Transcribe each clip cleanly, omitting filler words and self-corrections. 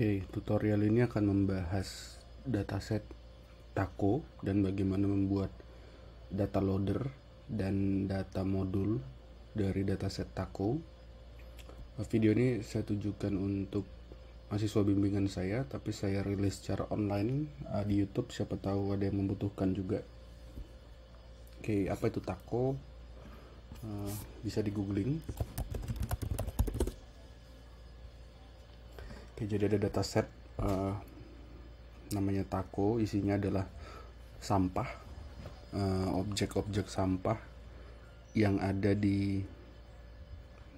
Oke, tutorial ini akan membahas dataset Taco dan bagaimana membuat data loader dan data modul dari dataset Taco. Video ini saya tujukan untuk mahasiswa bimbingan saya, tapi saya rilis secara online di YouTube. Siapa tahu ada yang membutuhkan juga. Oke, apa itu Taco? Bisa di googling. Oke, jadi ada dataset namanya Taco, isinya adalah sampah, objek-objek sampah yang ada di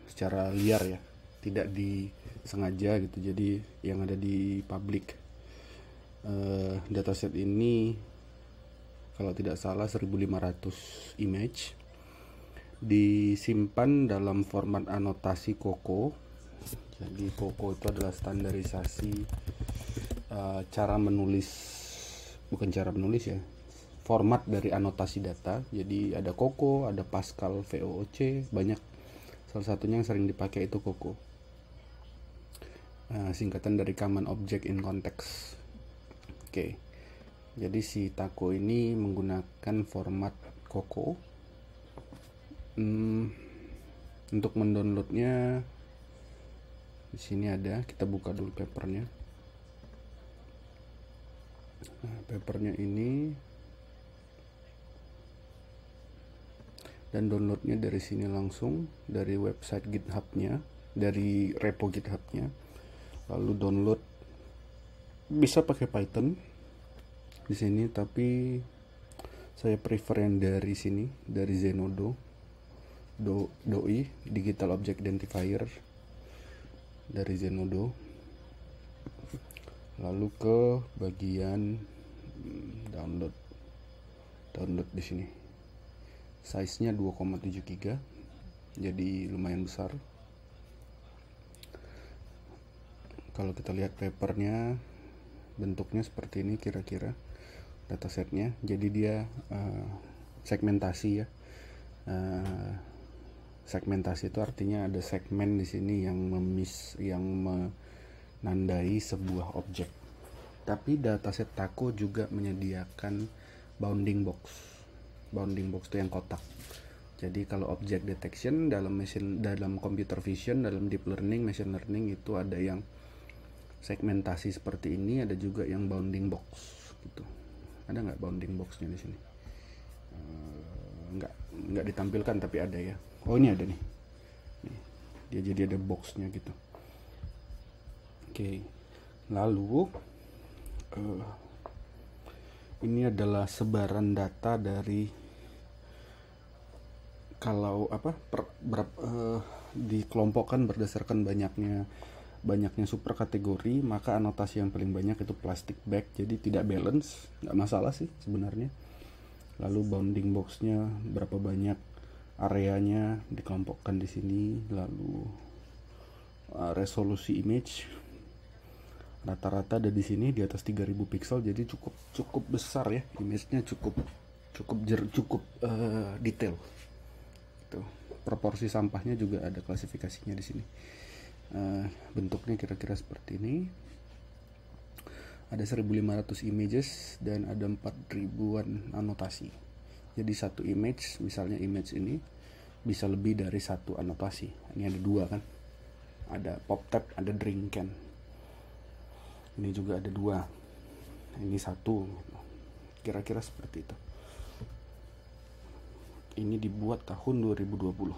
secara liar ya, tidak disengaja gitu, jadi yang ada di publik. Dataset ini kalau tidak salah 1500 image, disimpan dalam format anotasi COCO. Jadi COCO itu adalah standarisasi cara menulis, bukan cara menulis ya, format dari anotasi data. Jadi ada COCO, ada Pascal, VOOC, banyak. Salah satunya yang sering dipakai itu COCO, singkatan dari Common Object in Context. Oke, jadi si Taco ini menggunakan format COCO. Untuk mendownloadnya di sini ada, kita buka dulu papernya. Nah, papernya ini, dan downloadnya dari sini langsung dari website GitHub-nya, dari repo GitHub-nya. Lalu download bisa pakai Python di sini, tapi saya prefer yang dari sini, dari Zenodo, DOI, Digital Object Identifier, dari Zenodo. Lalu ke bagian download di sini. Size-nya 2,7 GB, jadi lumayan besar. Kalau kita lihat papernya, bentuknya seperti ini kira-kira datasetnya. Jadi dia segmentasi ya. Segmentasi itu artinya ada segmen di sini yang menandai sebuah objek. Tapi dataset Taco juga menyediakan bounding box. Bounding box itu yang kotak. Jadi kalau object detection dalam computer vision, dalam deep learning, machine learning itu ada yang segmentasi seperti ini, ada juga yang bounding box gitu. Ada nggak bounding boxnya di sini? Nggak ditampilkan tapi ada ya. Oh, ini ada nih. Dia jadi ada boxnya gitu. Oke. Lalu ini adalah sebaran data dari, kalau dikelompokkan berdasarkan banyaknya super kategori, maka anotasi yang paling banyak itu plastic bag. Jadi tidak balance, nggak masalah sih sebenarnya. Lalu bounding boxnya berapa banyak, areanya dikelompokkan di sini. Lalu resolusi image rata-rata ada di sini di atas 3000 pixel, jadi cukup besar ya, image-nya cukup detail. Tuh, proporsi sampahnya juga ada klasifikasinya di sini. Bentuknya kira-kira seperti ini. Ada 1500 images dan ada 4000-an anotasi. Jadi satu image, misalnya image ini bisa lebih dari satu anotasi. Ini ada dua kan, ada pop tab, ada drink can. Ini juga ada dua, ini satu, kira-kira seperti itu. Ini dibuat tahun 2020.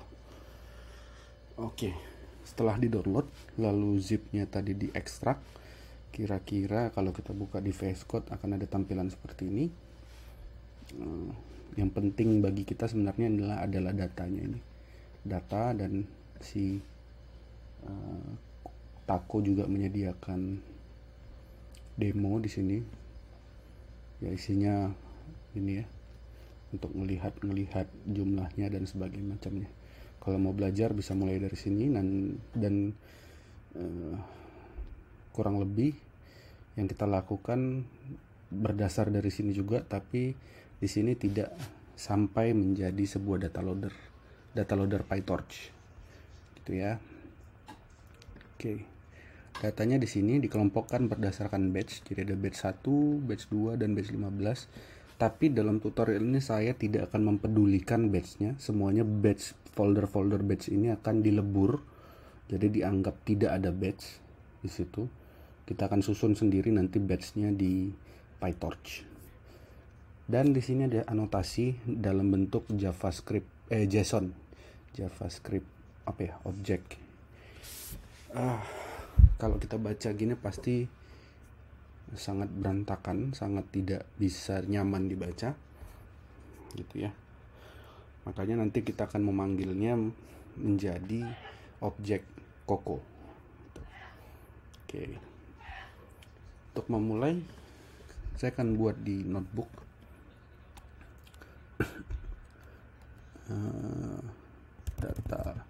Oke, setelah di-download, lalu zip-nya tadi diekstrak, kira-kira kalau kita buka di VS Code akan ada tampilan seperti ini. Yang penting bagi kita sebenarnya adalah datanya ini. Data, dan si Taco juga menyediakan demo di sini. Ya, isinya ini ya, untuk melihat jumlahnya dan sebagainya macamnya. Kalau mau belajar bisa mulai dari sini, dan kurang lebih yang kita lakukan berdasar dari sini juga, tapi di sini tidak sampai menjadi sebuah data loader PyTorch gitu ya. Oke. Datanya di sini dikelompokkan berdasarkan batch. Jadi ada batch 1, batch 2, dan batch 15. Tapi dalam tutorial ini saya tidak akan mempedulikan batchnya. Semuanya batch, folder-folder batch ini akan dilebur. Jadi dianggap tidak ada batch di situ. Kita akan susun sendiri nanti batchnya di PyTorch. Dan di sini ada anotasi dalam bentuk JavaScript, JSON, JavaScript object. Kalau kita baca gini pasti sangat berantakan, sangat tidak bisa nyaman dibaca, gitu ya. Makanya nanti kita akan memanggilnya menjadi objek Coco. Oke. Untuk memulai, saya akan buat di notebook. Data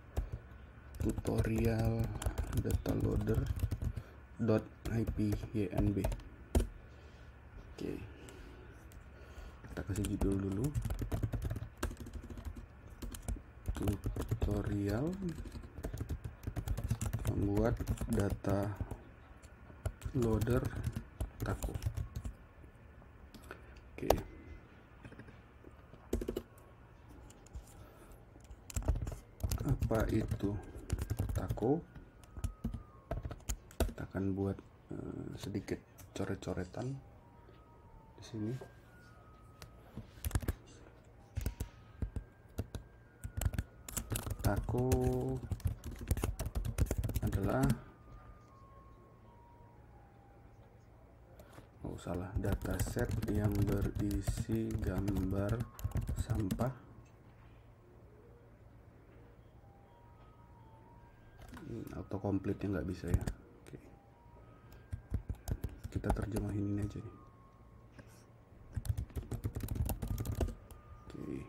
tutorial data loader .ipynb. Oke. Kita kasih judul dulu. Tutorial membuat data loader Taco. Oke. Apa itu Taco? Kita akan buat sedikit coret-coretan di sini. Taco adalah dataset yang berisi gambar sampah autocomplete-nya nggak bisa ya. Oke. Kita terjemahin ini aja nih. Oke.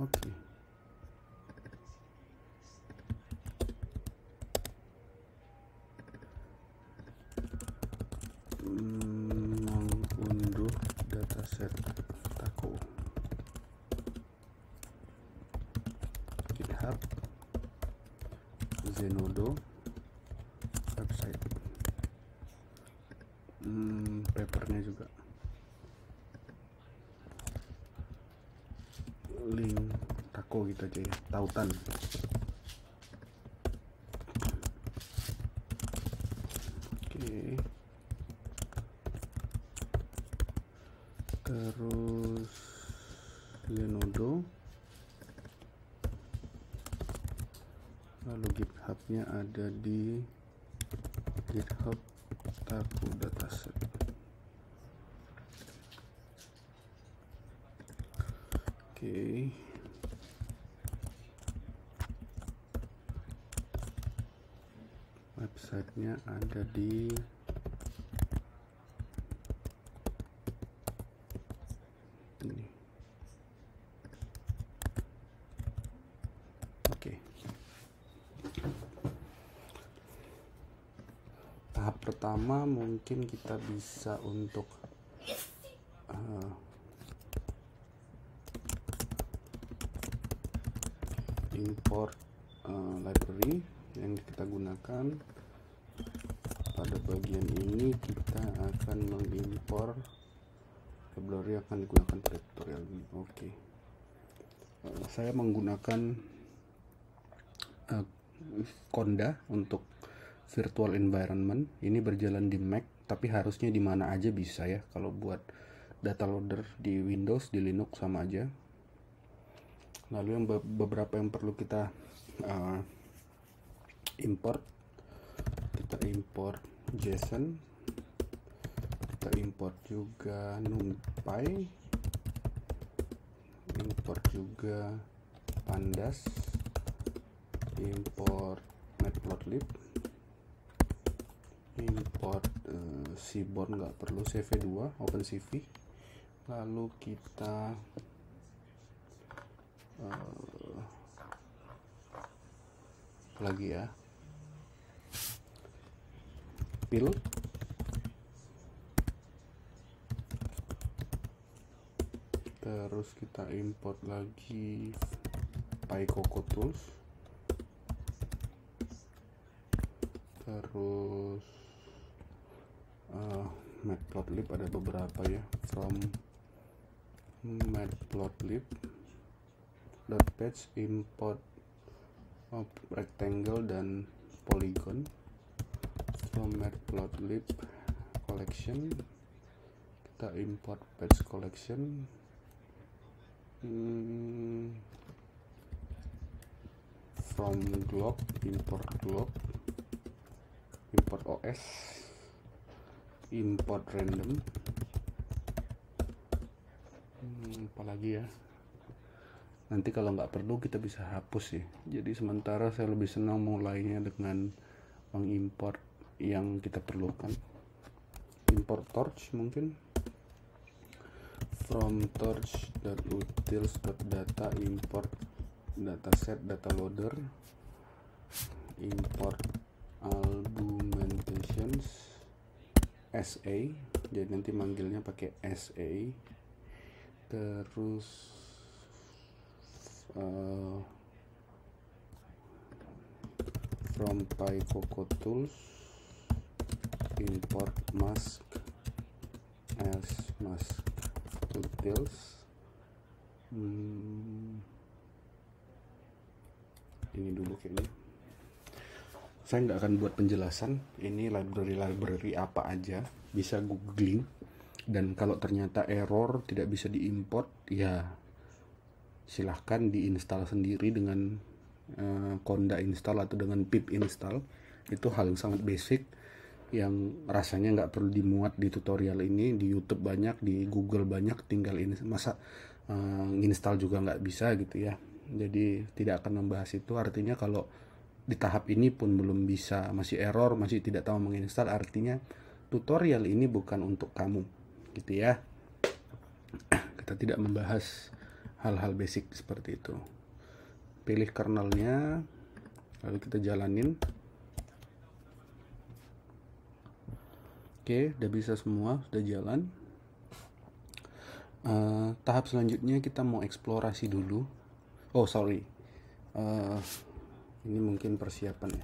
Oke. Mengunduh dataset Taco. GitHub, Zenodo, website, papernya juga, link Taco gitu aja ya, tautan. Oke. Terus Zenodo. Lalu GitHub-nya ada di GitHub Taco Dataset. Oke. Websitenya ada di ini. Oke. Tahap pertama mungkin kita bisa untuk import library yang kita gunakan. Pada bagian ini kita akan mengimpor library akan digunakan pada tutorial ini. Oke. Saya menggunakan Conda untuk virtual environment. Ini berjalan di Mac, tapi harusnya di mana aja bisa ya. Kalau buat data loader di Windows, di Linux sama aja. Lalu yang beberapa yang perlu kita import, kita import JSON, kita import juga NumPy, import juga Pandas, import Matplotlib, import Seaborn nggak perlu, CV2, OpenCV. Lalu kita lagi ya, pil, terus kita import lagi PyCoco Tools, terus Matplotlib ada beberapa ya, from Matplotlib .page import rectangle dan polygon. From Matplotlib collection kita import page collection. From glob import OS, import random. Apalagi ya, nanti kalau nggak perlu kita bisa hapus ya. Jadi sementara saya lebih senang mulainya dengan mengimport yang kita perlukan. Import torch mungkin. From torch.utils.data import dataset data loader, import argumentations SA, jadi nanti manggilnya pakai SA. Terus from PyCoco Tools import mask as mask utils. Ini dulu kayaknya. Saya nggak akan buat penjelasan. Ini library apa aja, bisa googling. Dan kalau ternyata error tidak bisa diimport, ya silahkan diinstal sendiri dengan conda install atau dengan pip install. Itu hal yang sangat basic yang rasanya nggak perlu dimuat di tutorial ini. Di YouTube banyak, di Google banyak, tinggal ini masa install juga nggak bisa gitu ya. Jadi tidak akan membahas itu. Artinya kalau di tahap ini pun belum bisa, masih error, masih tidak tahu menginstal, artinya tutorial ini bukan untuk kamu gitu ya. Kita tidak membahas hal-hal basic seperti itu. Pilih kernelnya, lalu kita jalanin. Oke, udah bisa semua, sudah jalan. Tahap selanjutnya kita mau eksplorasi dulu. Ini mungkin persiapan ya,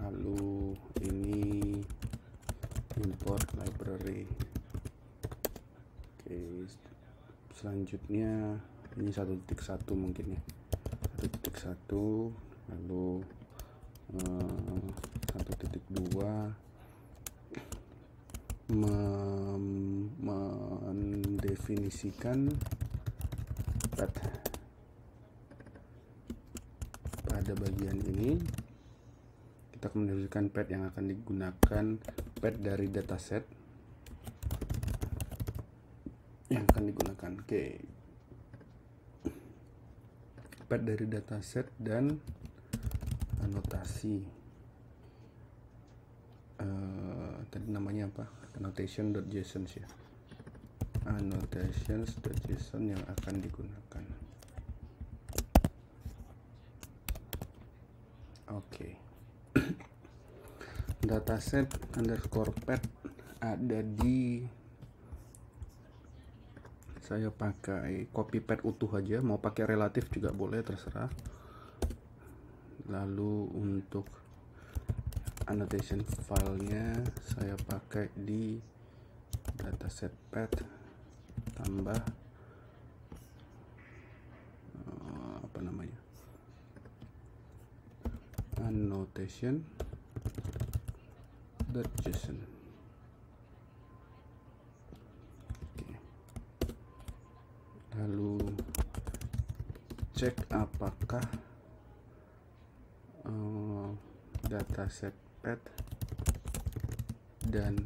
lalu ini import library. Oke, selanjutnya ini 1.1 mungkin ya, 1.1, lalu 1.2 mendefinisikan path. Pada bagian ini kita akan mendefinisikan path yang akan digunakan, path dari dataset yang akan digunakan. Oke, path dari dataset dan anotasi. Tadi namanya apa? Annotation.json ya. Annotations.json yang akan digunakan. Oke. Dataset underscore path ada di, saya pakai copy path utuh aja, mau pakai relatif juga boleh, terserah. Lalu untuk annotation filenya saya pakai di dataset path tambah annotation.json. Oke. Lalu cek apakah dataset path dan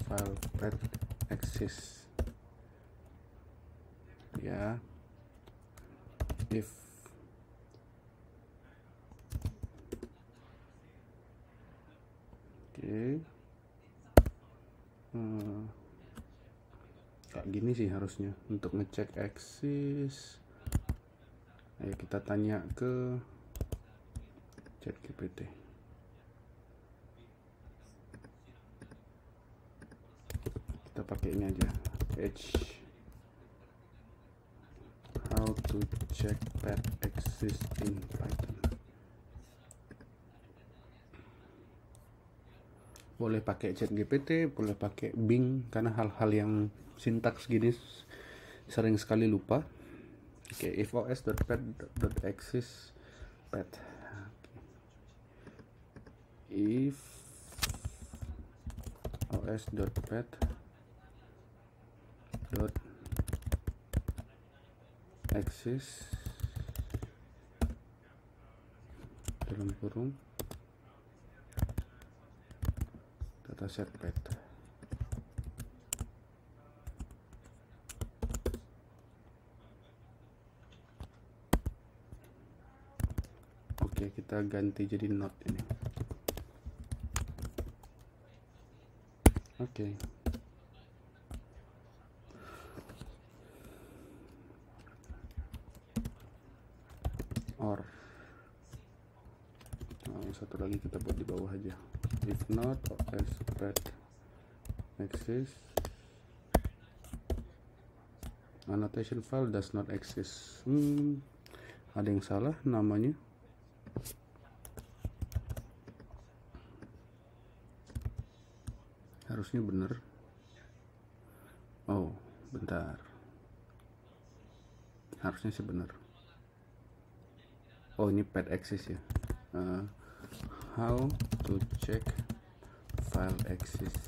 file path exist ya. If kayak gini sih harusnya untuk ngecek exist. Ayo kita tanya ke ChatGPT. Kita pakai ini aja, how to check pet exist in Python. Boleh pakai ChatGPT, boleh pakai Bing, karena hal-hal yang sintaks gini sering sekali lupa. Oke, if os.pet.exist pet. If os.pet.exist dalam kurung dataset pet. Oke, kita ganti jadi not ini. Oke. Or satu lagi kita buat di bawah aja. If not os pet exist, annotation file does not exist. Ada yang salah namanya. Harusnya bener. Oh, bentar. Harusnya sih bener. Oh, ini pet exist ya. How to check file exist.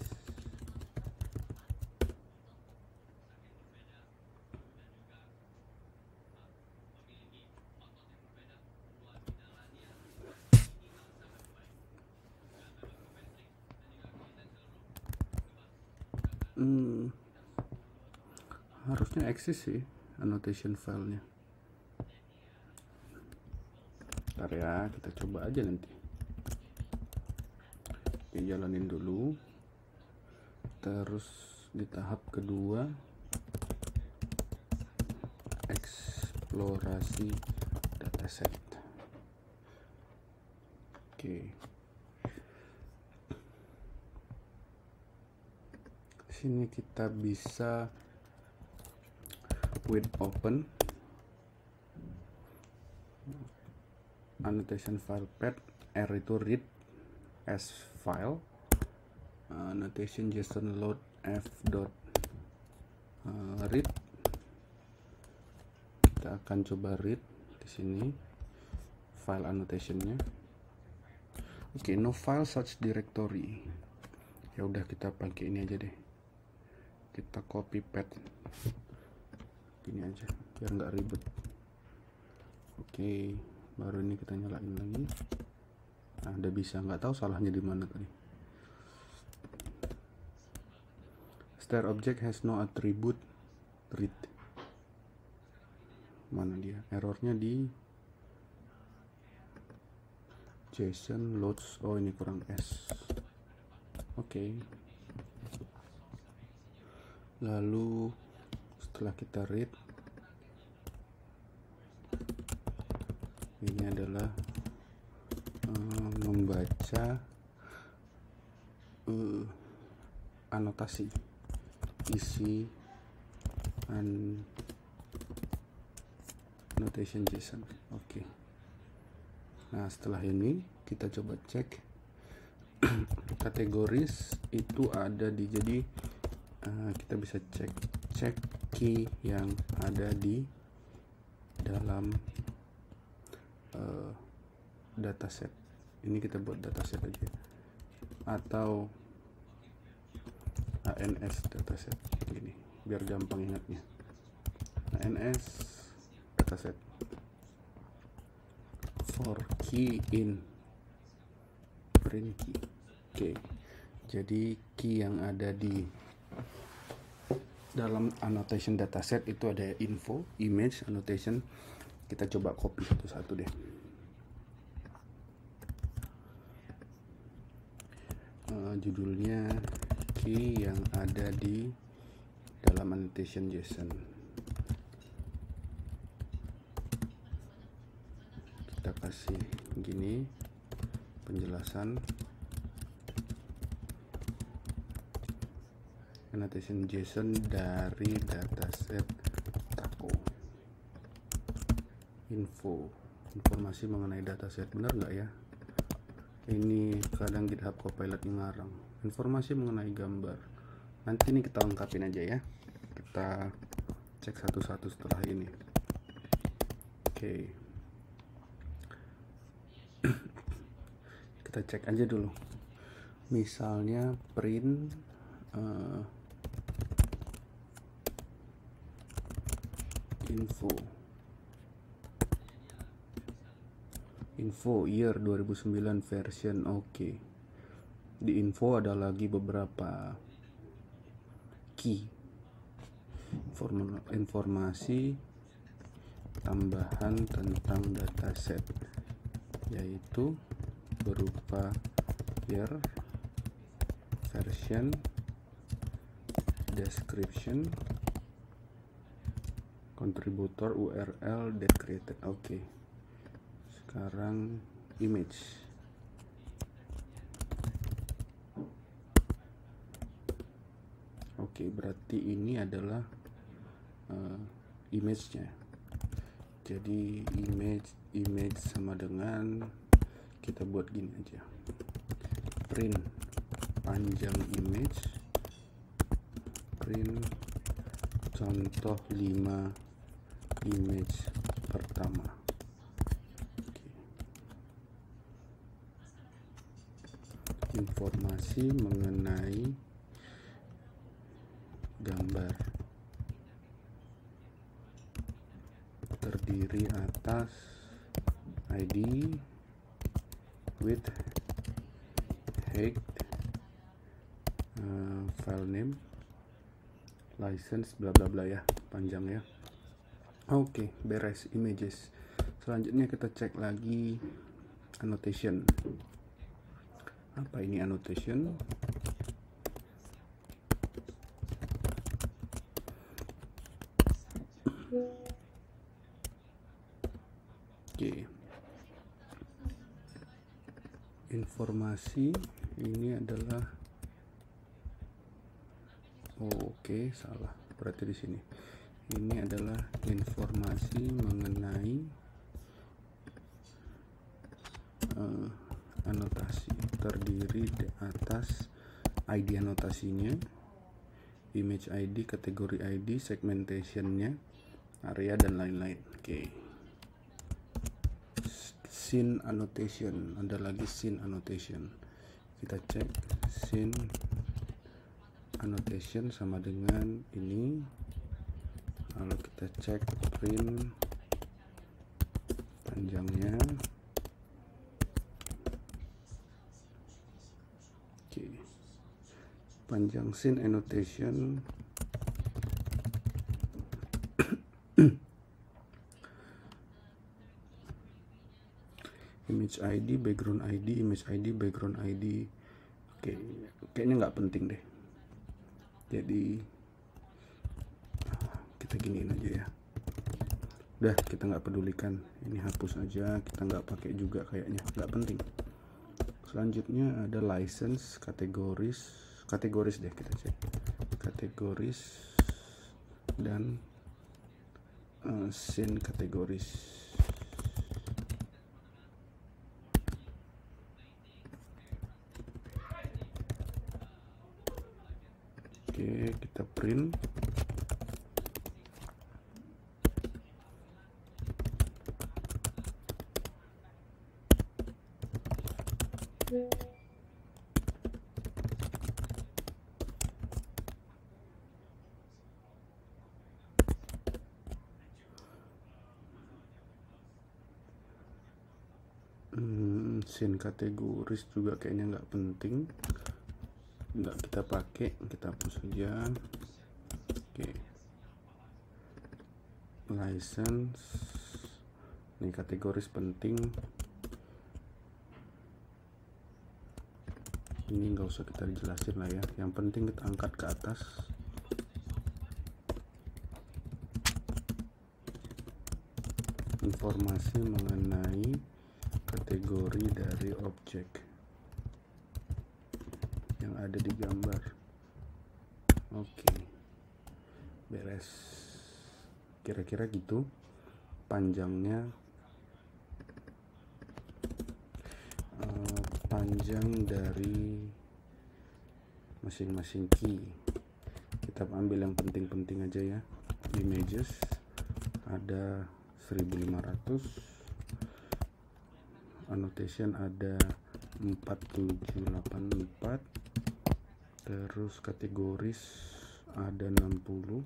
Harusnya exist sih annotation filenya. Bentar ya, kita coba aja nanti. Oke, jalanin dulu. Terus di tahap kedua, eksplorasi dataset. Oke. Sini kita bisa with open annotation file pet, R itu read as file, annotation JSON load f dot read. Kita akan coba read di sini file annotationnya. Oke, no file such directory. Ya udah, kita pakai ini aja deh. Kita copy pet ini aja biar nggak ribet. Oke, baru ini kita nyalain lagi. Nah, udah bisa. Nggak tahu salahnya di mana tadi. Star object has no attribute read. Mana dia? Errornya di JSON loads. Oh, ini kurang S. Oke. Lalu setelah kita read, ini adalah membaca anotasi isi annotation JSON. Oke. Nah, setelah ini kita coba cek kategoris itu ada di, jadi kita bisa cek key yang ada di dalam dataset. Ini kita buat dataset aja, atau ANS dataset gini biar gampang ingatnya. ANS dataset for key in print key. Oke, jadi key yang ada di dalam annotation dataset itu ada info, image, annotation. Kita coba copy satu-satu deh. Judulnya key yang ada di dalam annotation JSON. Kita kasih gini penjelasan annotation JSON dari dataset Taco. informasi mengenai dataset. Benar nggak ya? Ini kadang GitHub Copilot ngarang informasi mengenai gambar. Nanti ini kita lengkapin aja ya, kita cek satu-satu setelah ini. Oke. Kita cek aja dulu, misalnya print info year 2009 version. Oke. Di info ada lagi beberapa key informasi tambahan tentang dataset, yaitu berupa year, version, description, contributor, URL, date created. Oke. Sekarang image. Oke, berarti ini adalah image-nya. Jadi image sama dengan, kita buat gini aja, print panjang image, print contoh 5 image pertama. Informasi mengenai gambar terdiri atas ID, width, height, file name, license, bla bla bla ya, panjang ya. Oke, beres images. Selanjutnya kita cek lagi annotation. Apa ini annotation? Oke. Informasi ini adalah, oke, salah. Berarti di sini. Ini adalah informasi mengenai anotasi, terdiri di atas ID anotasinya, image ID, kategori ID, segmentationnya, area, dan lain-lain. Oke. Scene annotation, ada lagi scene annotation. Kita cek scene annotation sama dengan ini. Lalu kita cek print panjangnya. Oke. Panjang scene annotation image ID, background ID, image ID, background ID. Oke, kayaknya nggak penting deh. Jadi kita giniin aja ya. Udah, kita nggak pedulikan. Ini hapus aja, kita nggak pakai juga kayaknya, nggak penting. Selanjutnya ada license, kategoris deh, kita cek kategoris dan scene kategoris. Oke, kita print. Scene kategoris juga kayaknya nggak penting, nggak kita pakai, kita hapus saja. Oke. License, ini kategoris penting, ini nggak usah kita jelasin lah ya, yang penting kita angkat ke atas. Informasi mengenai kategori dari objek yang ada di gambar. Oke, beres, kira-kira gitu. panjangnya, panjang dari masing-masing key. Kita ambil yang penting-penting aja ya. Images ada 1500, annotation ada 4784, terus kategoris ada 60.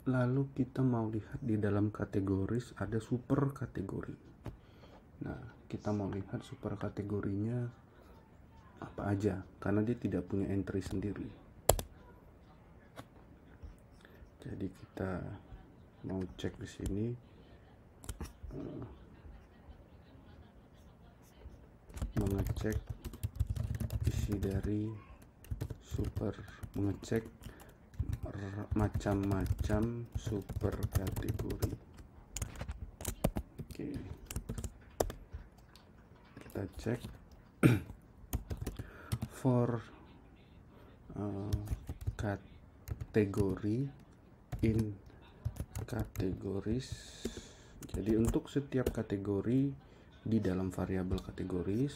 Lalu kita mau lihat di dalam kategoris ada super kategori. Nah, kita mau lihat super kategorinya apa aja, karena dia tidak punya entry sendiri. Jadi kita mau cek di sini, mengecek isi dari super, mengecek macam-macam super kategori. Oke, kita cek for kategori in categories. Jadi untuk setiap kategori di dalam variabel kategoris,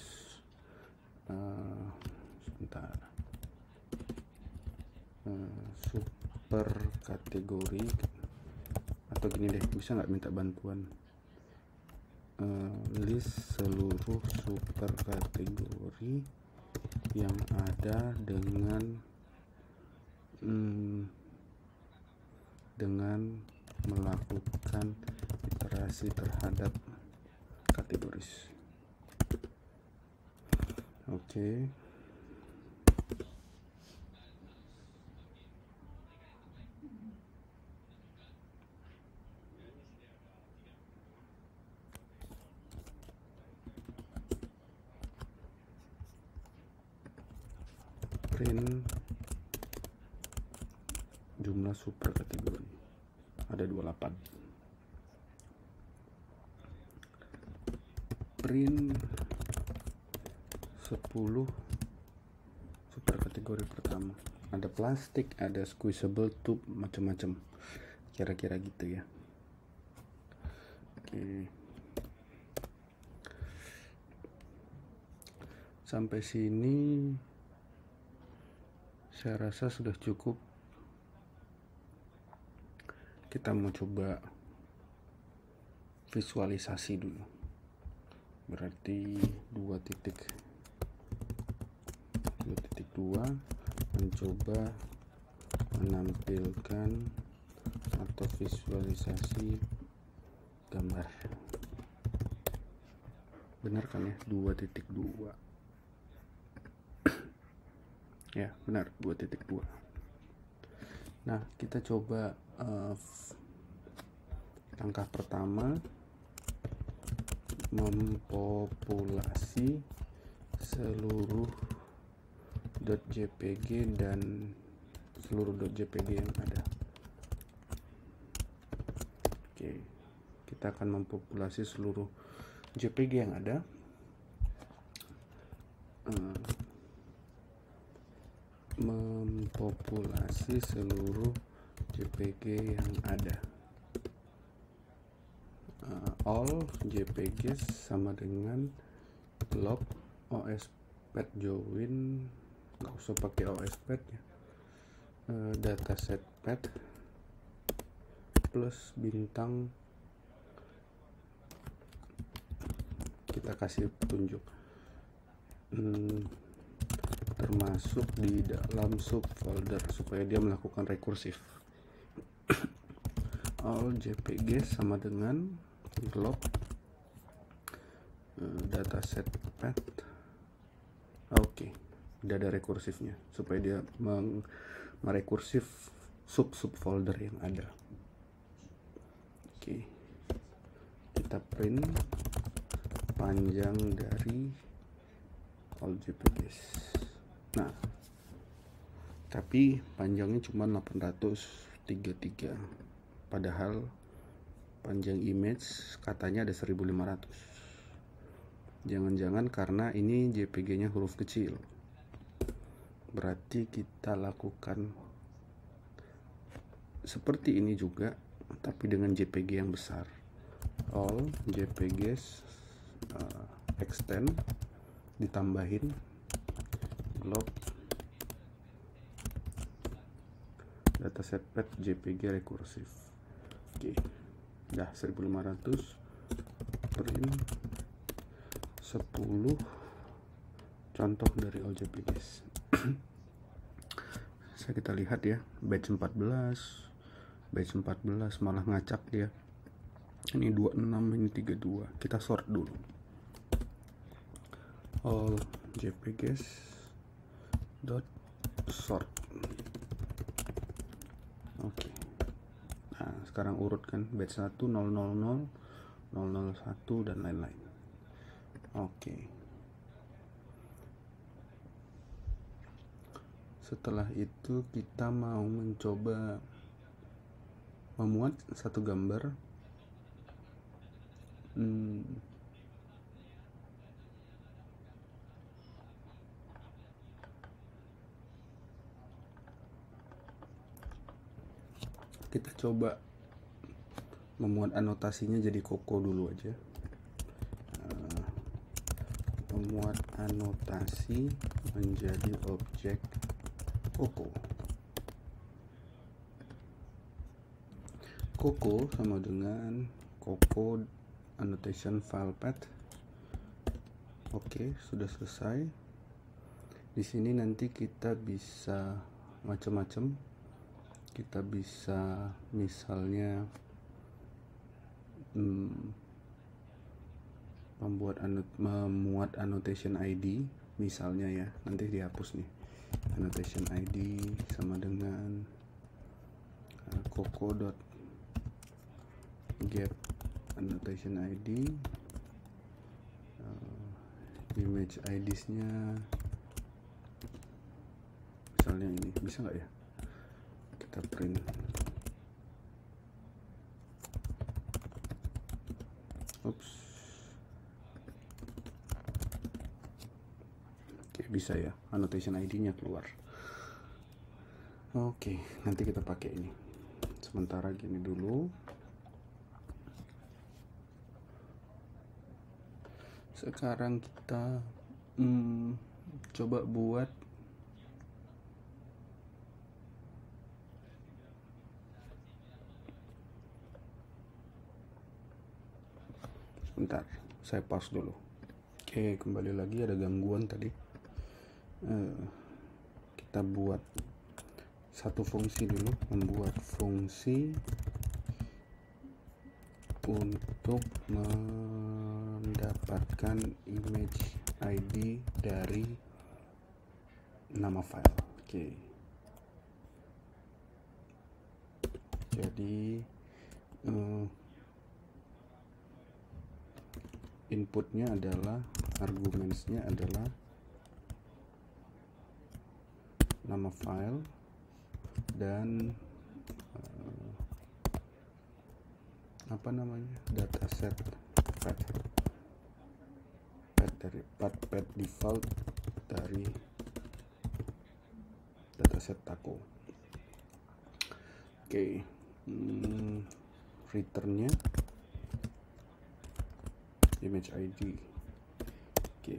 sebentar, super kategori, atau gini deh, bisa nggak minta bantuan, list seluruh super kategori yang ada dengan melakukan iterasi terhadap kategoris. Oke. Print jumlah super kategori ada 28. Print 10 super kategori pertama. Ada plastik, ada squeezable tube, macam-macam. Kira-kira gitu ya. Oke. Sampai sini saya rasa sudah cukup. Kita mau coba visualisasi dulu. Berarti 2.2 mencoba menampilkan atau visualisasi gambar. Benar kan ya? 2.2. Ya, benar, 2.2. Nah, kita coba langkah pertama, mempopulasi seluruh .jpg dan seluruh .jpg yang ada. Oke, kita akan mempopulasi seluruh JPG yang ada. Mempopulasi seluruh JPG yang ada. All JPG sama dengan log ospet join, nggak usah pakai ospet ya, dataset pet plus bintang, kita kasih petunjuk termasuk di dalam subfolder supaya dia melakukan rekursif. All JPG sama dengan log dataset pet. Oke, udah ada rekursifnya supaya dia merekursif subfolder yang ada. Oke, kita print panjang dari all JPGs. Nah, tapi panjangnya cuma 833, padahal panjang image katanya ada 1500. Jangan-jangan karena ini JPG-nya huruf kecil. Berarti kita lakukan seperti ini juga, tapi dengan JPG yang besar. All JPGs extend, ditambahin log dataset pet JPG rekursif. Oke, udah 1500. Print 10 contoh dari all JPGs. Saya kita lihat ya, batch 14 malah ngacak dia. Ini 26, ini 32. Kita sort dulu. All JPGs dot sort. Oke. Nah, sekarang urutkan batch 1 000 001 dan lain-lain. Oke. Setelah itu kita mau mencoba memuat satu gambar. Kita coba memuat anotasinya jadi koko dulu aja. Memuat anotasi menjadi objek koko. Koko sama dengan koko annotation file path. Oke, sudah selesai. Di sini nanti kita bisa macam-macam. Kita bisa misalnya memuat annotation ID misalnya ya, nanti dihapus nih. Annotation ID sama dengan coco.get annotation ID, image IDs nya misalnya ini, bisa nggak ya kita print. Oke, bisa ya, annotation ID-nya keluar. Oke, nanti kita pakai ini. Sementara gini dulu. Sekarang kita coba buat sebentar, saya pause dulu. Oke, kembali lagi, ada gangguan tadi. Kita buat satu fungsi dulu, membuat fungsi untuk mendapatkan image ID dari nama file. Oke. Jadi inputnya adalah, arguments-nya adalah nama file dan dataset pet dari pet default dari dataset taco. Oke, returnnya image ID. Oke,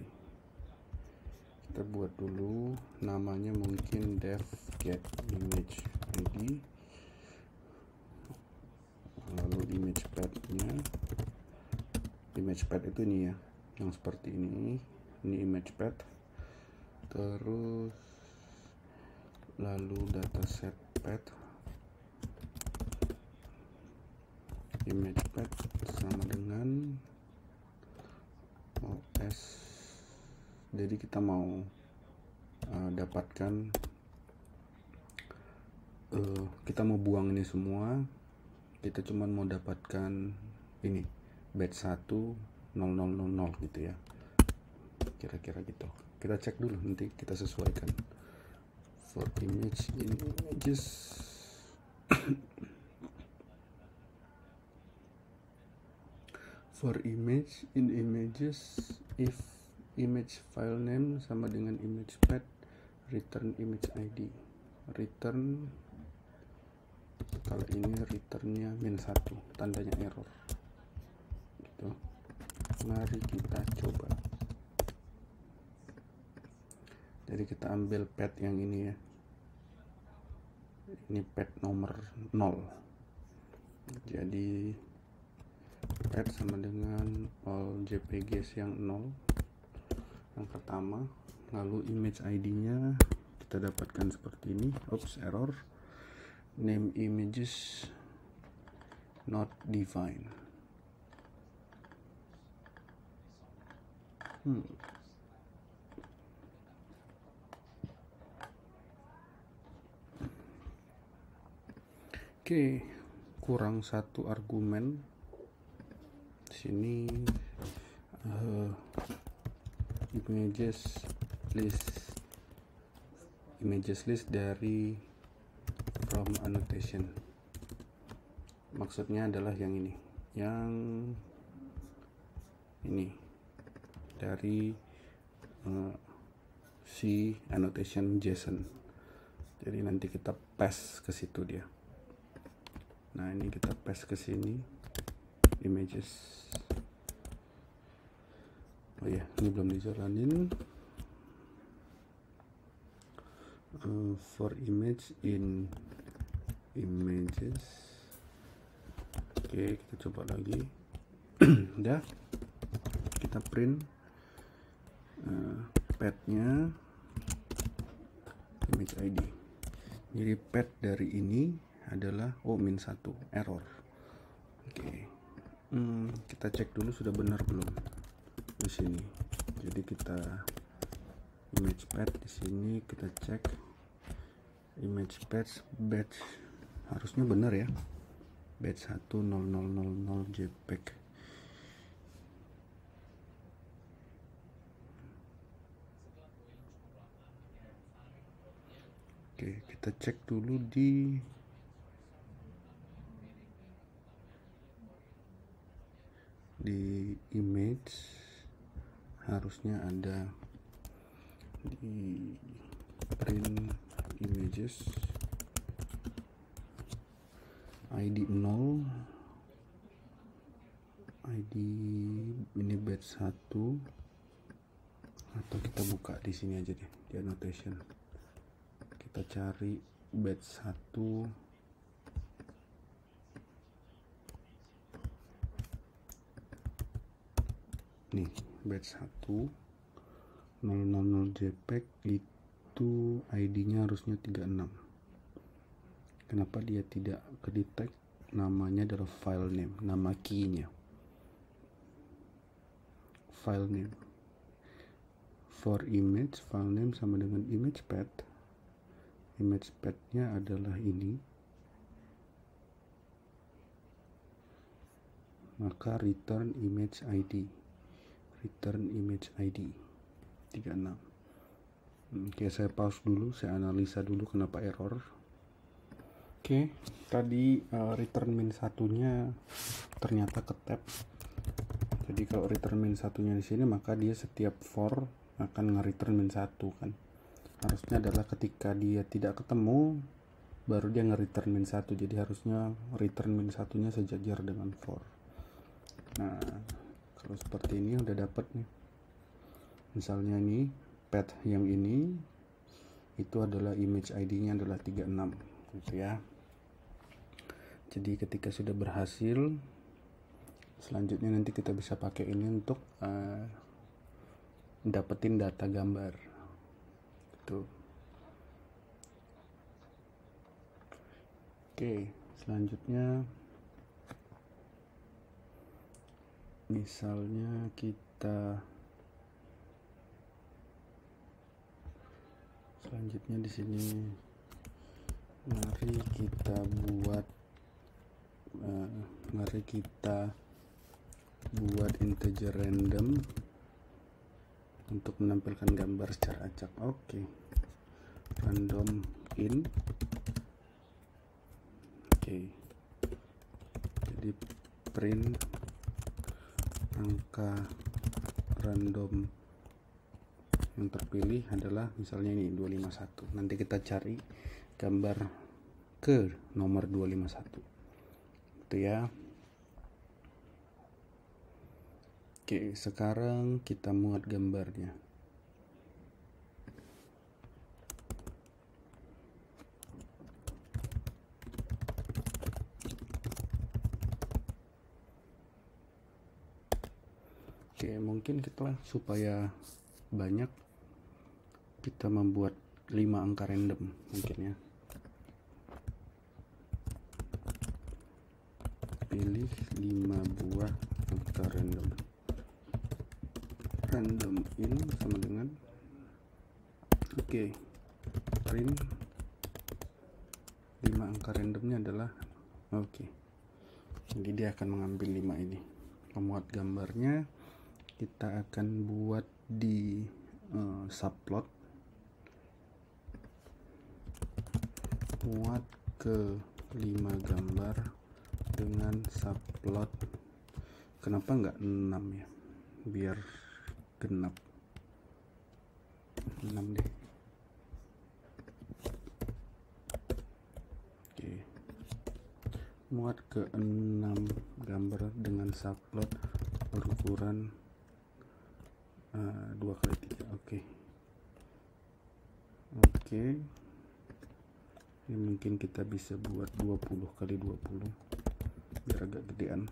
kita buat dulu namanya mungkin dev get image ID, lalu image pad itu ini ya, yang seperti ini image pad, terus lalu dataset pad image pad sama dengan OS. Jadi kita mau dapatkan, kita mau buang ini semua, kita cuman mau dapatkan ini batch 1 0000 gitu ya, kira-kira gitu. Kita cek dulu, nanti kita sesuaikan. For image in images for image in images, if image file name sama dengan image pad, return image ID. Return Kalau ini returnnya -1, tandanya error gitu. Mari kita coba. Jadi kita ambil pad yang ini ya, ini pad nomor 0. Jadi pad sama dengan all JPGs yang 0 yang pertama. Lalu image ID nya kita dapatkan seperti ini. Oops, error, name images not defined. Oke, kurang satu argumen di sini. Images list dari from annotation. Maksudnya adalah yang ini dari si annotation JSON. Jadi nanti kita paste ke situ dia. Nah, ini kita paste ke sini images. Oh ya, ini belum dijalanin. For image in images. Oke, kita coba lagi. Udah, kita print padnya image ID. Jadi pad dari ini adalah -1, error. Oke. Kita cek dulu sudah benar belum di sini. Jadi kita image pad di sini, kita cek image batch harusnya benar ya, batch 10000 JPEG. Oke, kita cek dulu di image, harusnya ada di print images ID 0, ID ini batch 1, atau kita buka di sini aja deh di annotation. Kita cari batch 1, nih batch 1 000 JPEG, itu ID-nya harusnya 36. Kenapa dia tidak ke-detect? Namanya adalah file name, nama key-nya. File name. For image, file name sama dengan image pad. Image pad-nya adalah ini. Maka return image ID. Return image ID 36. Oke, saya pause dulu, saya analisa dulu kenapa error. Oke, tadi return -1-nya ternyata ke-tab. Jadi kalau return -1-nya di sini, maka dia setiap for akan nge-return -1 kan. Harusnya adalah ketika dia tidak ketemu baru dia nge-return -1. Jadi harusnya return -1-nya sejajar dengan for. Nah, kalau seperti ini udah dapat nih. Misalnya ini pad yang ini itu adalah image ID-nya adalah 36 gitu ya. Jadi ketika sudah berhasil, selanjutnya nanti kita bisa pakai ini untuk dapetin data gambar gitu. Oke, selanjutnya misalnya selanjutnya di sini mari kita buat integer random untuk menampilkan gambar secara acak. Oke. Random in. Oke. Jadi print angka random yang terpilih adalah misalnya ini 251. Nanti kita cari gambar ke nomor 251 itu ya. Oke, sekarang kita muat gambarnya. Oke, mungkin kita supaya banyak kita membuat 5 angka random mungkin ya. Pilih 5 buah angka random. Random in sama dengan print 5 angka randomnya adalah jadi dia akan mengambil 5 ini. Memuat gambarnya kita akan buat di subplot, muat ke 5 gambar dengan subplot. Kenapa enggak 6 ya, biar genap 6 deh. Oke, muat ke 6 gambar dengan subplot berukuran 2x3. Oke, ini mungkin kita bisa buat 20x20 biar agak gedean.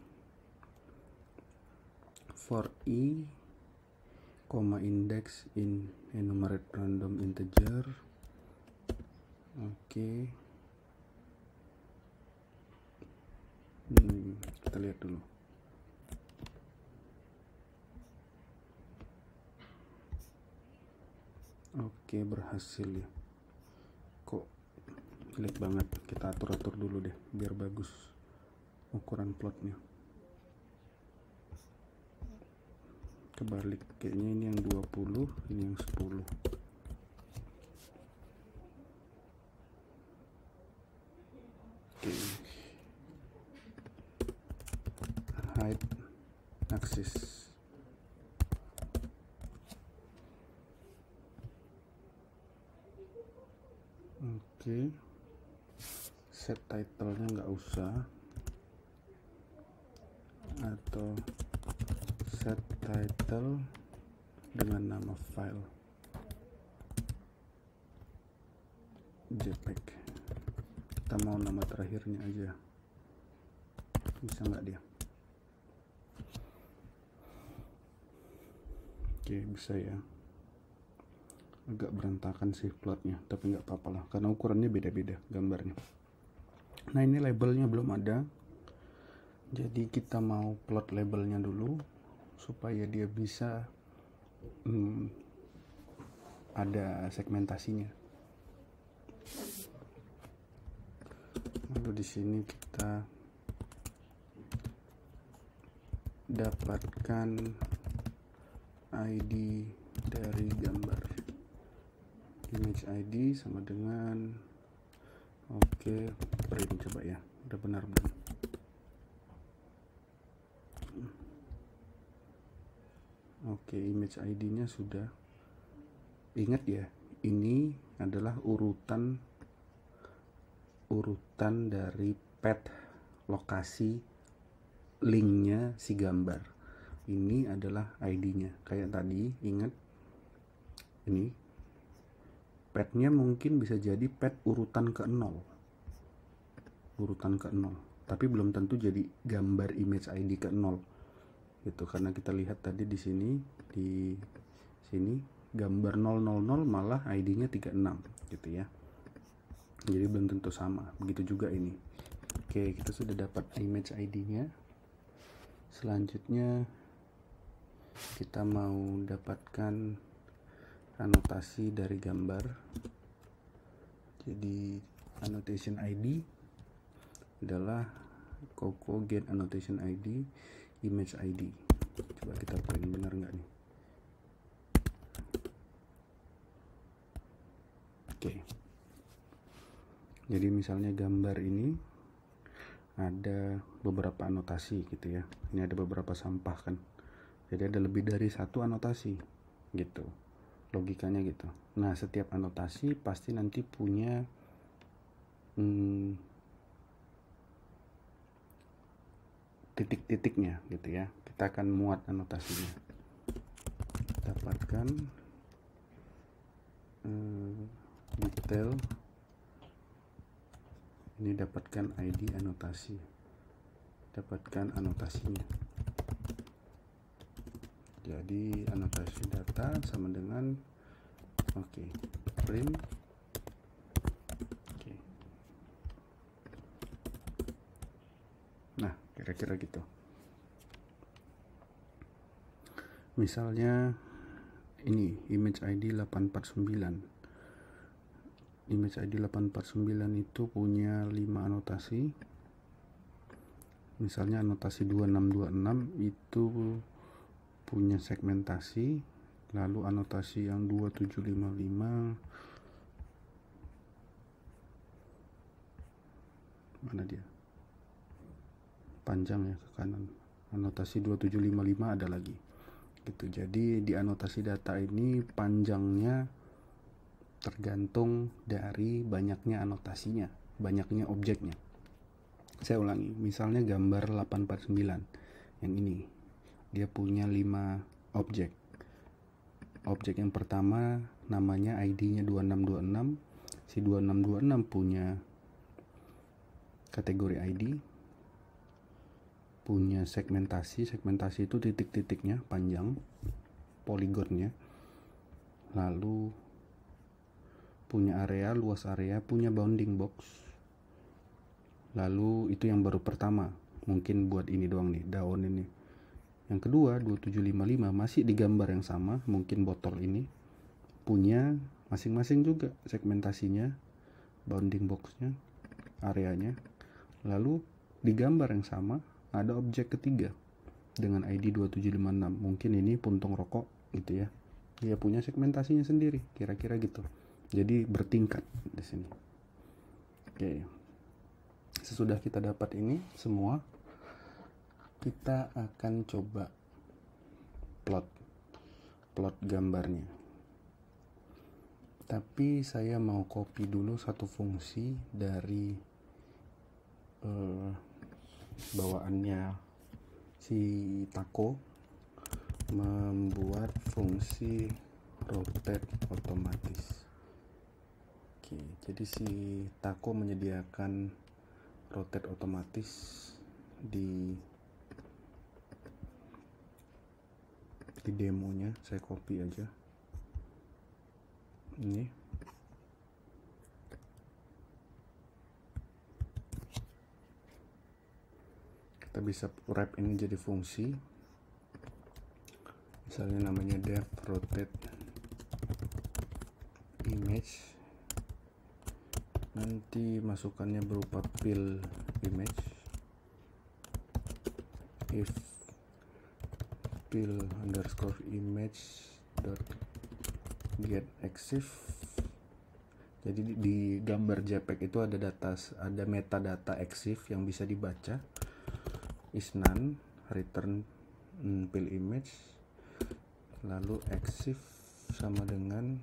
For i, index in enumerate random integer. Kita lihat dulu. Berhasil ya. Kok jelek banget. Kita atur-atur dulu deh biar bagus ukuran plotnya. Kebalik, kayaknya ini yang 20, ini yang 10. Height axis. Set title-nya nggak usah, atau set title dengan nama file JPEG. Kita mau nama terakhirnya aja, bisa nggak dia? Bisa ya. Agak berantakan sih plotnya, tapi nggak apa-apa lah karena ukurannya beda-beda gambarnya. Nah, ini labelnya belum ada, jadi kita mau plot labelnya dulu supaya dia bisa ada segmentasinya. Lalu di sini kita dapatkan ID dari gambar. Image ID sama dengan print, coba ya, udah benar belum? Image ID nya sudah. Ingat ya, ini adalah urutan dari path lokasi linknya si gambar. Ini adalah ID nya kayak tadi. Ingat, ini path-nya mungkin bisa jadi path urutan ke 0, tapi belum tentu jadi gambar image ID ke 0 gitu, karena kita lihat tadi di sini gambar 000 malah ID-nya 36 gitu ya, jadi belum tentu sama. Begitu juga ini. Kita sudah dapat image ID-nya. Selanjutnya kita mau dapatkan anotasi dari gambar. Jadi annotation ID adalah Coco get annotation ID image ID. Coba kita print, benar nggak nih? Jadi misalnya gambar ini ada beberapa anotasi gitu ya. Ini ada beberapa sampah kan. Jadi ada lebih dari satu anotasi gitu. Logikanya gitu. Nah, setiap anotasi pasti nanti punya titik-titiknya gitu ya. Kita akan muat anotasinya. Dapatkan detail, ini dapatkan ID anotasi, dapatkan anotasinya. Jadi anotasi data sama dengan print. Nah, kira-kira gitu. Misalnya ini image ID 849. Image ID 849 itu punya 5 anotasi. Misalnya anotasi 2626 itu punya segmentasi, lalu anotasi yang 2755 mana dia? Panjang ya ke kanan. Anotasi 2755 ada lagi. Gitu. Jadi di anotasi data ini panjangnya tergantung dari banyaknya anotasinya, banyaknya objeknya. Saya ulangi, misalnya gambar 849 yang ini, dia punya 5 objek. Objek yang pertama namanya ID-nya 2626. Si 2626 punya kategori ID, punya segmentasi itu titik-titiknya panjang, poligonnya, lalu punya area, luas area, punya bounding box. Lalu itu yang baru pertama, mungkin buat ini doang nih, daun ini. Yang kedua 2755 masih di gambar yang sama, mungkin botol ini punya masing-masing juga segmentasinya, bounding boxnya, areanya. Lalu di gambar yang sama ada objek ketiga dengan ID 2756, mungkin ini puntung rokok gitu ya. Dia punya segmentasinya sendiri, kira-kira gitu. Jadi bertingkat di sini. Oke. Sesudah kita dapat ini semua, kita akan coba plot gambarnya. Tapi saya mau copy dulu satu fungsi dari bawaannya si Taco, membuat fungsi rotate otomatis. Jadi si Taco menyediakan rotate otomatis di demonya. Saya copy aja ini. Kita bisa wrap ini jadi fungsi, misalnya namanya def rotate image. Nanti masukannya berupa fill image. If fill underscore image dot get exif. Jadi di gambar JPEG itu ada metadata exif yang bisa dibaca. Is none, return fill image, lalu exif sama dengan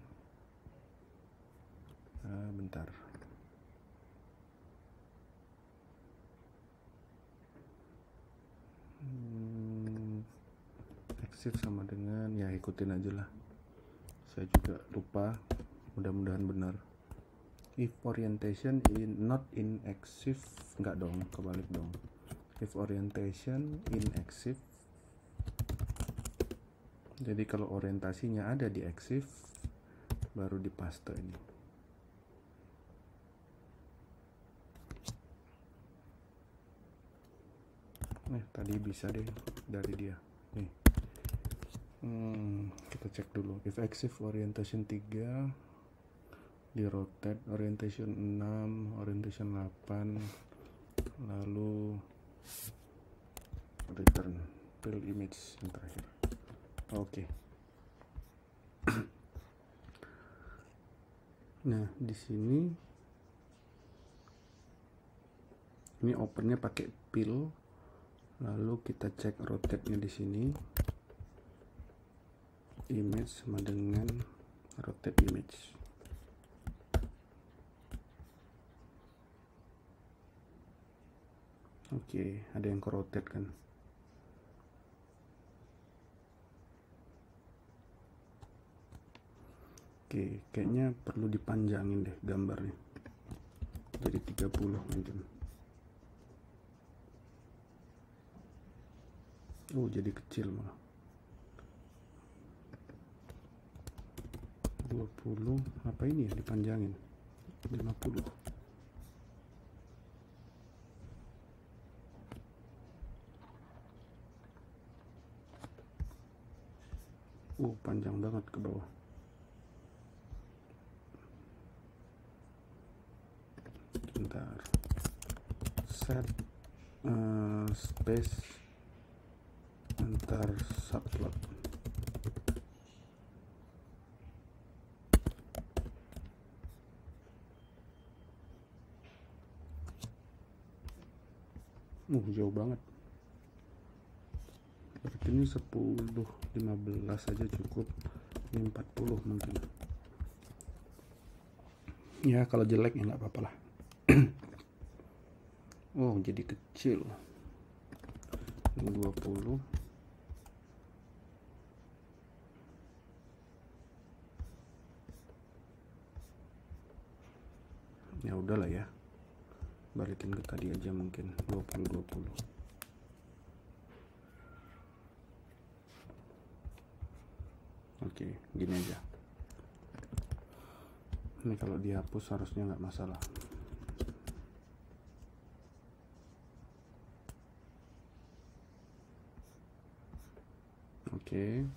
exif sama dengan, ya ikutin aja lah, saya juga lupa, mudah-mudahan benar. If orientation not in exif, enggak dong, kebalik dong. If orientation in exif, jadi kalau orientasinya ada di exif baru dipaste ini. Tadi bisa deh dari dia nih. Kita cek dulu. If exif orientation 3, di rotate orientation 6, orientation 8, lalu return fill image yang terakhir. Oke. Nah, di sini ini opennya pakai fill, lalu kita cek rotate-nya di sini. Image sama dengan rotate image. Oke, ada yang ke rotate kan. Oke, kayaknya perlu dipanjangin deh gambarnya. Jadi 30 mungkin. Oh, jadi kecil malah. 20, apa ini ya dipanjangin? 50. Panjang banget ke bawah. Bentar. Set space antar subplot. Jauh banget. Berarti ini 10, 15 aja cukup. Ini 40 mungkin. Ya kalau jelek ya nggak apa-apa lah. Jadi kecil. Ini 20. Ya udahlah ya. Balikin ke tadi aja mungkin 20. Oke, gini aja. Ini kalau dihapus harusnya nggak masalah. Oke.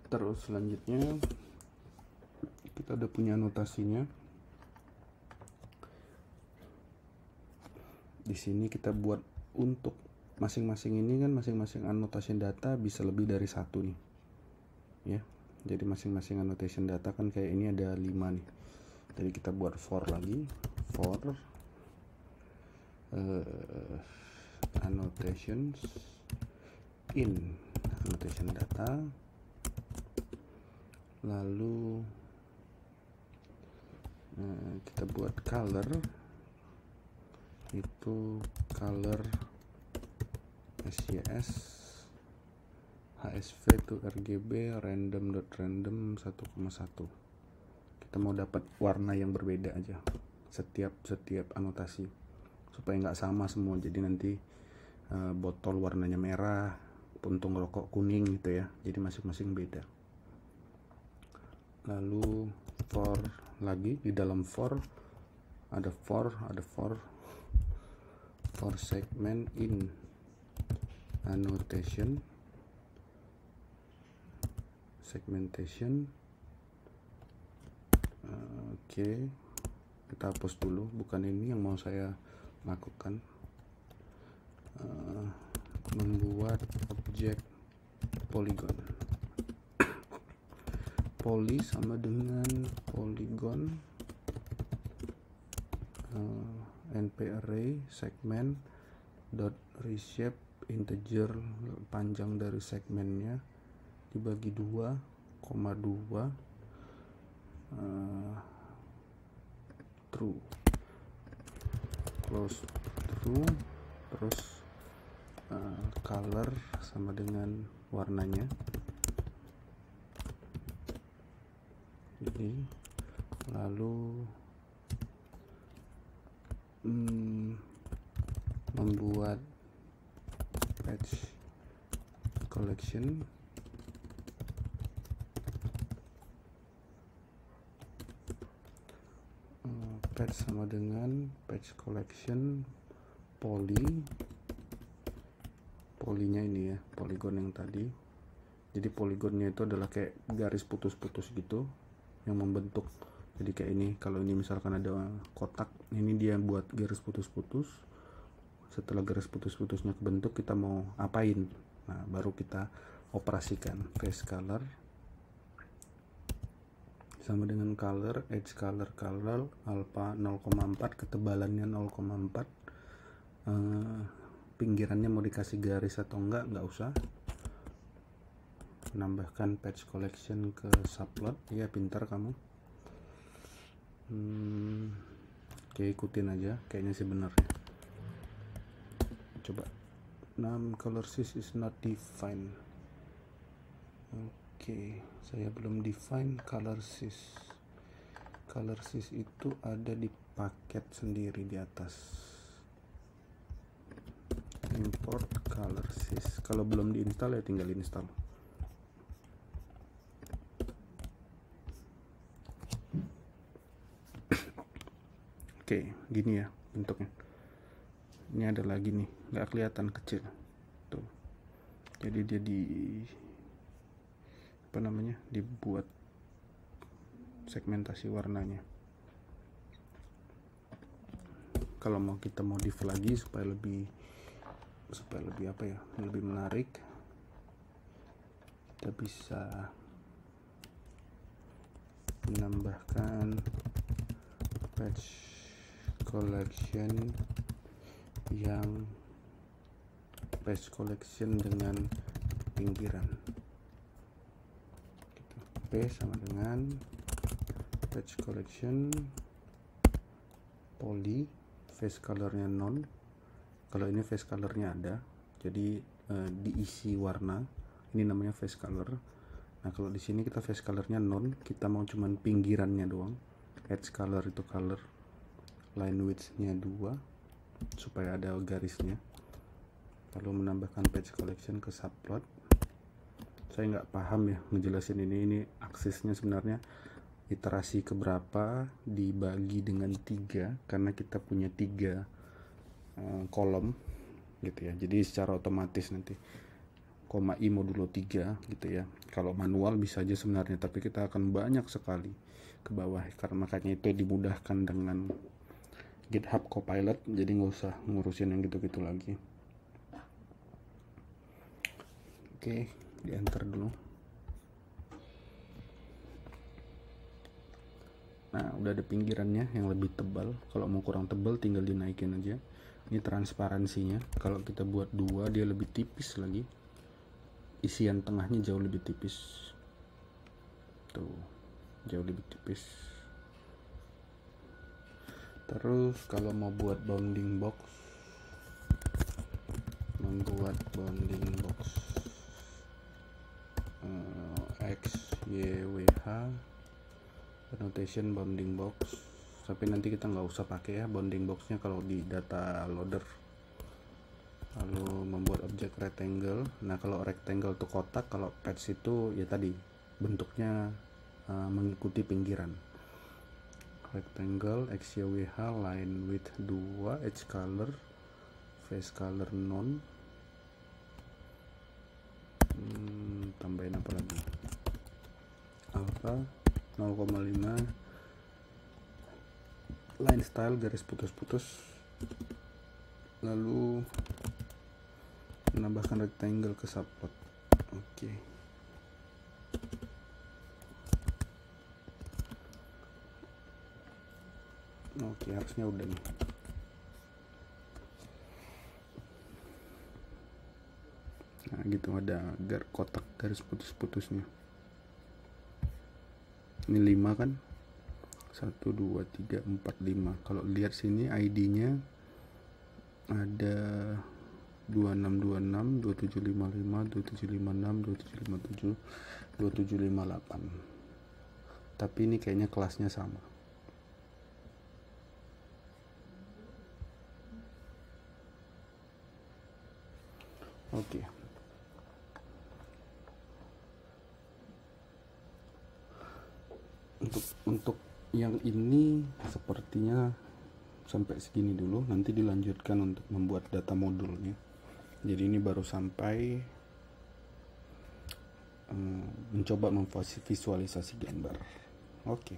Terus selanjutnya kita udah punya anotasinya. Di sini kita buat untuk masing-masing ini kan, masing-masing annotation data bisa lebih dari satu nih ya. Jadi masing-masing annotation data kan kayak ini ada 5 nih. Jadi kita buat for lagi, for annotations in annotation data, lalu kita buat color, itu color SYS, HSV itu RGB, random.random 1,1. Kita mau dapat warna yang berbeda aja setiap anotasi supaya nggak sama semua. Jadi nanti botol warnanya merah, puntung rokok kuning gitu ya. Jadi masing-masing beda. Lalu for lagi, di dalam for ada for segment in annotation segmentation. Oke, kita hapus dulu, bukan ini yang mau saya lakukan. Membuat objek polygon. Poly sama dengan polygon, np array segment dot reshape integer panjang dari segmennya dibagi 2,2 true, close true. Terus color sama dengan warnanya ini. Lalu membuat patch collection, patch sama dengan patch collection polynya ini ya, polygon yang tadi. Jadi polygonnya itu adalah kayak garis putus-putus gitu yang membentuk. Jadi kayak ini, kalau ini misalkan ada kotak, ini dia buat garis putus-putus. Setelah garis putus-putusnya kebentuk, kita mau apain? Nah, baru kita operasikan. Face color sama dengan color, edge color alpha 0,4, ketebalannya 0,4. Pinggirannya mau dikasih garis atau enggak usah. Menambahkan patch collection ke subplot, ya pintar kamu. Oke, ikutin aja, kayaknya sih bener ya. Coba, color sys is not defined. Oke, saya belum define color sys. Color sys itu ada di paket sendiri di atas. Import color sys. Kalau belum diinstal ya tinggal install. Oke, gini ya bentuknya. Ini ada lagi nih, nggak kelihatan kecil tuh. Jadi dia dibuat segmentasi warnanya. Kalau mau kita modif lagi supaya lebih lebih menarik, kita bisa menambahkan patch collection dengan pinggiran. P sama dengan patch collection poly, face colornya non. Kalau ini face colornya ada, jadi diisi warna. Ini namanya face color. Nah kalau di sini kita face colornya non, kita mau cuman pinggirannya doang. Edge color itu color, line width-nya 2 supaya ada garisnya. Lalu menambahkan patch collection ke subplot. Saya nggak paham ya ngejelasin ini aksesnya sebenarnya iterasi keberapa dibagi dengan 3 karena kita punya 3 kolom gitu ya. Jadi secara otomatis nanti koma i modulo 3 gitu ya. Kalau manual bisa aja sebenarnya, tapi kita akan banyak sekali ke bawah karena makanya itu dimudahkan dengan GitHub Copilot, jadi nggak usah ngurusin yang gitu-gitu lagi. Oke, di enter dulu. Nah udah ada pinggirannya yang lebih tebal. Kalau mau kurang tebal tinggal dinaikin aja. Ini transparansinya, kalau kita buat 2 dia lebih tipis lagi, isian tengahnya jauh lebih tipis tuh, jauh lebih tipis. Terus kalau mau buat bounding box, X, Y, W, H, annotation bounding box. Tapi nanti kita nggak usah pakai ya bounding boxnya kalau di data loader. Lalu membuat objek rectangle. Nah kalau rectangle itu kotak, kalau patch itu ya tadi bentuknya mengikuti pinggiran. Rectangle, X, Y, W, H, line width 2, edge color, face color non. Tambahin apa lagi? Alpha 0,5, line style garis putus-putus. Lalu menambahkan rectangle ke subplot. Oke. Oke, harusnya udah nih. Nah gitu, ada kotak garis putus-putusnya. Ini 5 kan, 1, 2, 3, 4, 5. Kalau lihat sini ID-nya ada 2626, 2755, 2756, 2757, 2758. Tapi ini kayaknya kelasnya sama. Oke. Untuk yang ini sepertinya sampai segini dulu, nanti dilanjutkan untuk membuat data modulnya. Jadi ini baru sampai mencoba memvisualisasi gambar. Oke.